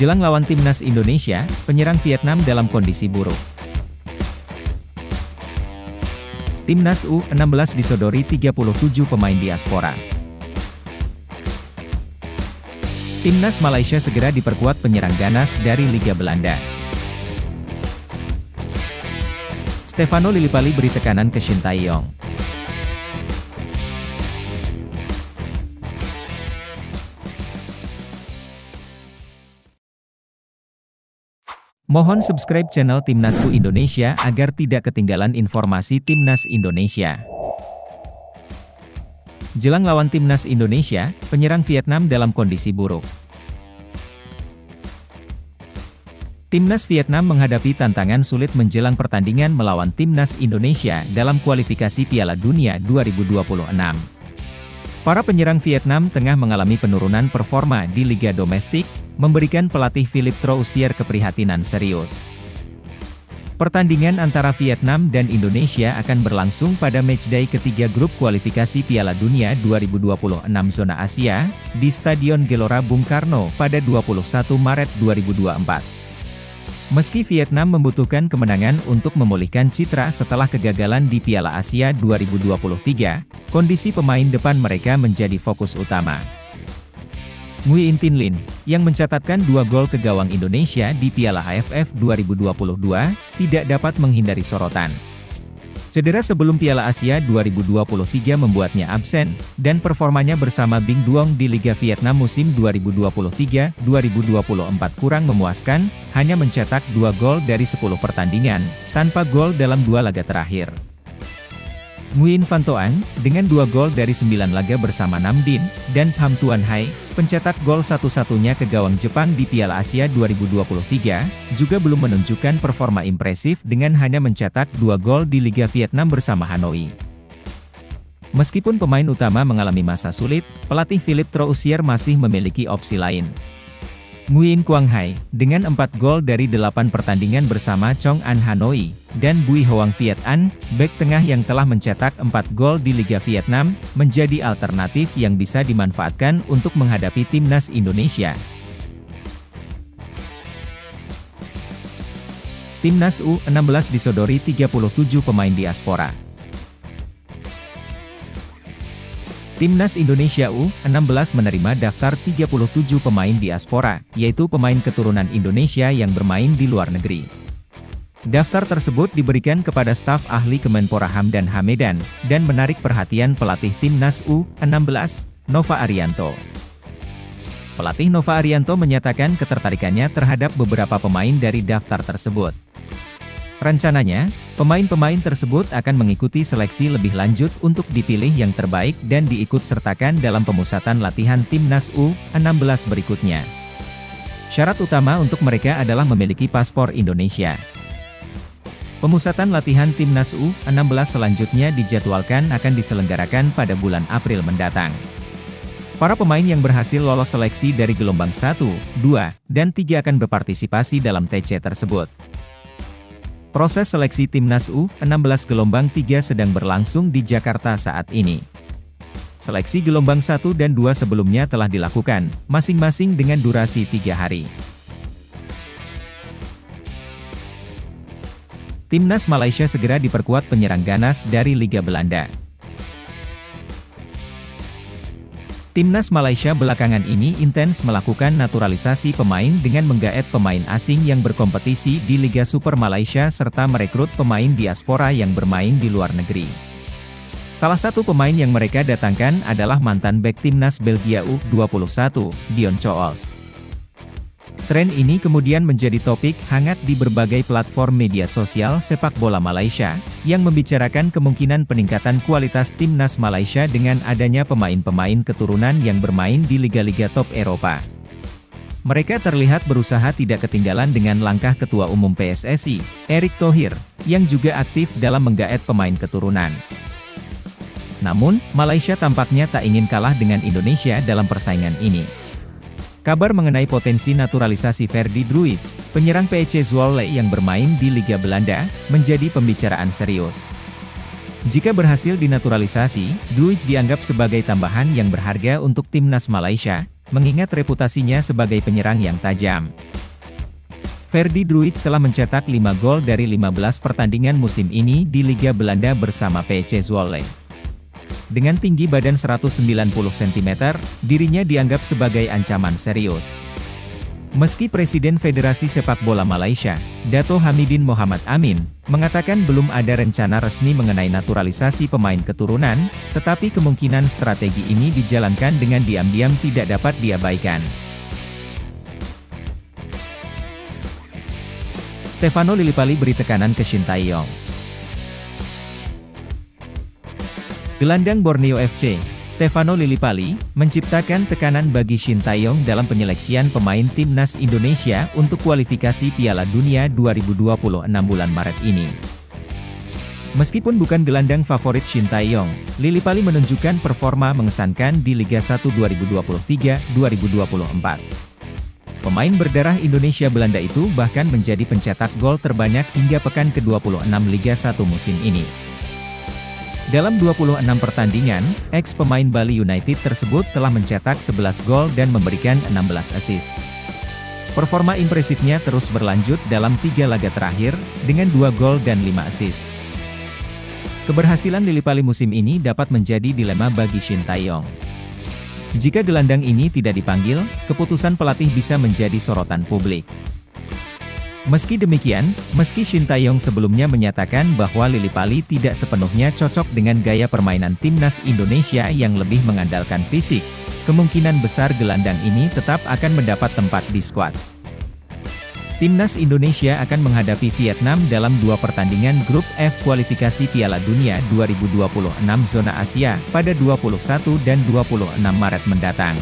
Jelang lawan timnas Indonesia, penyerang Vietnam dalam kondisi buruk. Timnas U16 disodori 37 pemain diaspora. Timnas Malaysia segera diperkuat penyerang ganas dari Liga Belanda. Stefano Lillipali beri tekanan ke Shin Tae-yong. Mohon subscribe channel Timnasku Indonesia agar tidak ketinggalan informasi Timnas Indonesia. Jelang lawan Timnas Indonesia, penyerang Vietnam dalam kondisi buruk. Timnas Vietnam menghadapi tantangan sulit menjelang pertandingan melawan Timnas Indonesia dalam kualifikasi Piala Dunia 2026. Para penyerang Vietnam tengah mengalami penurunan performa di liga domestik, memberikan pelatih Philippe Troussier keprihatinan serius. Pertandingan antara Vietnam dan Indonesia akan berlangsung pada matchday ketiga grup kualifikasi Piala Dunia 2026 zona Asia, di Stadion Gelora Bung Karno pada 21 Maret 2024. Meski Vietnam membutuhkan kemenangan untuk memulihkan citra setelah kegagalan di Piala Asia 2023, kondisi pemain depan mereka menjadi fokus utama. Nguyen Tin Linh, yang mencatatkan 2 gol ke gawang Indonesia di Piala AFF 2022, tidak dapat menghindari sorotan. Cedera sebelum Piala Asia 2023 membuatnya absen, dan performanya bersama Binh Duong di Liga Vietnam musim 2023-2024 kurang memuaskan, hanya mencetak 2 gol dari 10 pertandingan, tanpa gol dalam 2 laga terakhir. Nguyen Van Toan, dengan 2 gol dari 9 laga bersama Nam Dinh, dan Pham Tuan Hai, pencetak gol satu-satunya ke gawang Jepang di Piala Asia 2023, juga belum menunjukkan performa impresif dengan hanya mencetak 2 gol di Liga Vietnam bersama Hanoi. Meskipun pemain utama mengalami masa sulit, pelatih Philippe Troussier masih memiliki opsi lain. Nguyen Quang Hai, dengan 4 gol dari 8 pertandingan bersama Chong An Hanoi, dan Bui Hoang Viet An, bek tengah yang telah mencetak 4 gol di Liga Vietnam, menjadi alternatif yang bisa dimanfaatkan untuk menghadapi Timnas Indonesia. Timnas U16 disodori 37 pemain diaspora. Timnas Indonesia U16 menerima daftar 37 pemain diaspora, yaitu pemain keturunan Indonesia yang bermain di luar negeri. Daftar tersebut diberikan kepada staf ahli Kemenpora Hamdan Hamedan, dan menarik perhatian pelatih Timnas U16, Nova Arianto. Pelatih Nova Arianto menyatakan ketertarikannya terhadap beberapa pemain dari daftar tersebut. Rencananya, pemain-pemain tersebut akan mengikuti seleksi lebih lanjut untuk dipilih yang terbaik dan diikut-sertakan dalam pemusatan latihan Timnas U16 berikutnya. Syarat utama untuk mereka adalah memiliki paspor Indonesia. Pemusatan latihan Timnas U16 selanjutnya dijadwalkan akan diselenggarakan pada bulan April mendatang. Para pemain yang berhasil lolos seleksi dari gelombang 1, 2, dan 3 akan berpartisipasi dalam TC tersebut. Proses seleksi Timnas U16 gelombang 3 sedang berlangsung di Jakarta saat ini. Seleksi gelombang 1 dan 2 sebelumnya telah dilakukan, masing-masing dengan durasi 3 hari. Timnas Malaysia segera diperkuat penyerang ganas dari Liga Belanda. Timnas Malaysia belakangan ini intens melakukan naturalisasi pemain dengan menggaet pemain asing yang berkompetisi di Liga Super Malaysia serta merekrut pemain diaspora yang bermain di luar negeri. Salah satu pemain yang mereka datangkan adalah mantan bek Timnas Belgia U21, Dion Scholes. Tren ini kemudian menjadi topik hangat di berbagai platform media sosial sepak bola Malaysia, yang membicarakan kemungkinan peningkatan kualitas Timnas Malaysia dengan adanya pemain-pemain keturunan yang bermain di liga-liga top Eropa. Mereka terlihat berusaha tidak ketinggalan dengan langkah Ketua Umum PSSI, Erick Thohir, yang juga aktif dalam menggaet pemain keturunan. Namun, Malaysia tampaknya tak ingin kalah dengan Indonesia dalam persaingan ini. Kabar mengenai potensi naturalisasi Ferdy Druij, penyerang PEC Zwolle yang bermain di Liga Belanda, menjadi pembicaraan serius. Jika berhasil dinaturalisasi, Druij dianggap sebagai tambahan yang berharga untuk Timnas Malaysia, mengingat reputasinya sebagai penyerang yang tajam. Ferdy Druijs telah mencetak 5 gol dari 15 pertandingan musim ini di Liga Belanda bersama PC Zwolle. Dengan tinggi badan 190 cm, dirinya dianggap sebagai ancaman serius. Meski Presiden Federasi Sepak Bola Malaysia, Dato' Hamidin Mohamad Amin, mengatakan belum ada rencana resmi mengenai naturalisasi pemain keturunan, tetapi kemungkinan strategi ini dijalankan dengan diam-diam tidak dapat diabaikan. Stefano Lillipali beri tekanan ke Shin Tae-yong. Gelandang Borneo FC, Stefano Lillipali, menciptakan tekanan bagi Shin Tae-yong dalam penyeleksian pemain timnas Indonesia untuk kualifikasi Piala Dunia 2026 bulan Maret ini. Meskipun bukan gelandang favorit Shin Tae-yong, Lillipali menunjukkan performa mengesankan di Liga 1 2023-2024. Pemain berdarah Indonesia-Belanda itu bahkan menjadi pencetak gol terbanyak hingga pekan ke-26 Liga 1 musim ini. Dalam 26 pertandingan, ex-pemain Bali United tersebut telah mencetak 11 gol dan memberikan 16 assist. Performa impresifnya terus berlanjut dalam 3 laga terakhir, dengan 2 gol dan 5 assist. Keberhasilan Lillipali musim ini dapat menjadi dilema bagi Shin Tae-yong. Jika gelandang ini tidak dipanggil, keputusan pelatih bisa menjadi sorotan publik. Meski demikian, meski Shin Tae-yong sebelumnya menyatakan bahwa Lillipali tidak sepenuhnya cocok dengan gaya permainan timnas Indonesia yang lebih mengandalkan fisik, kemungkinan besar gelandang ini tetap akan mendapat tempat di skuad. Timnas Indonesia akan menghadapi Vietnam dalam 2 pertandingan grup F kualifikasi Piala Dunia 2026 zona Asia pada 21 dan 26 Maret mendatang.